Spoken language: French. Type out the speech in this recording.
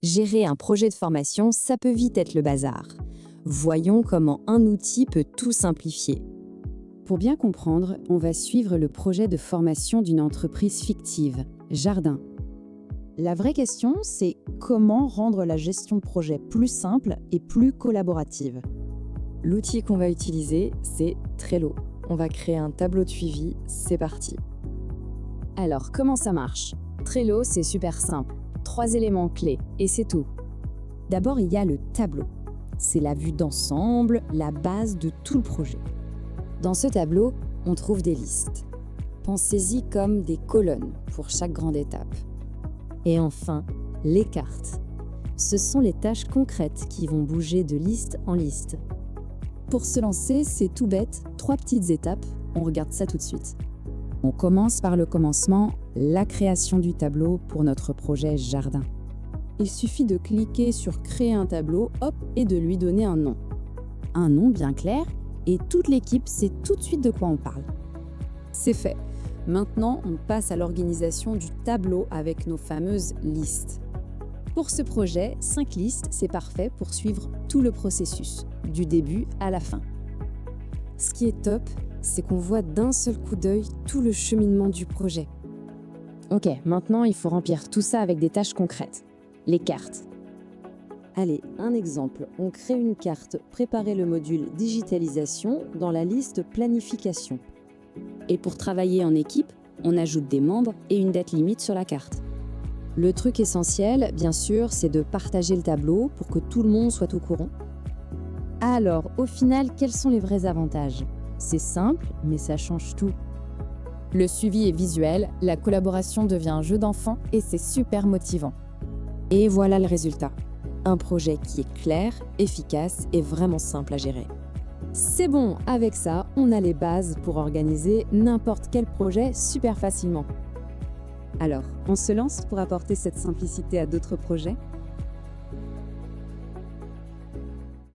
Gérer un projet de formation, ça peut vite être le bazar. Voyons comment un outil peut tout simplifier. Pour bien comprendre, on va suivre le projet de formation d'une entreprise fictive, Jardin. La vraie question, c'est comment rendre la gestion de projet plus simple et plus collaborative. L'outil qu'on va utiliser, c'est Trello. On va créer un tableau de suivi, c'est parti. Alors, comment ça marche? Trello, c'est super simple. 3 éléments clés, et c'est tout. D'abord, il y a le tableau. C'est la vue d'ensemble, la base de tout le projet. Dans ce tableau, on trouve des listes. Pensez-y comme des colonnes pour chaque grande étape. Et enfin, les cartes. Ce sont les tâches concrètes qui vont bouger de liste en liste. Pour se lancer, c'est tout bête, 3 petites étapes, on regarde ça tout de suite. On commence par le commencement, la création du tableau pour notre projet Jardin. Il suffit de cliquer sur Créer un tableau, hop, et de lui donner un nom. Un nom bien clair, et toute l'équipe sait tout de suite de quoi on parle. C'est fait. Maintenant, on passe à l'organisation du tableau avec nos fameuses listes. Pour ce projet, 5 listes, c'est parfait pour suivre tout le processus, du début à la fin. Ce qui est top, c'est qu'on voit d'un seul coup d'œil tout le cheminement du projet. Ok, maintenant il faut remplir tout ça avec des tâches concrètes. Les cartes. Allez, un exemple. On crée une carte, préparer le module digitalisation dans la liste planification. Et pour travailler en équipe, on ajoute des membres et une date limite sur la carte. Le truc essentiel, bien sûr, c'est de partager le tableau pour que tout le monde soit au courant. Alors, au final, quels sont les vrais avantages ? C'est simple, mais ça change tout. Le suivi est visuel, la collaboration devient un jeu d'enfant et c'est super motivant. Et voilà le résultat. Un projet qui est clair, efficace et vraiment simple à gérer. C'est bon, avec ça, on a les bases pour organiser n'importe quel projet super facilement. Alors, on se lance pour apporter cette simplicité à d'autres projets ?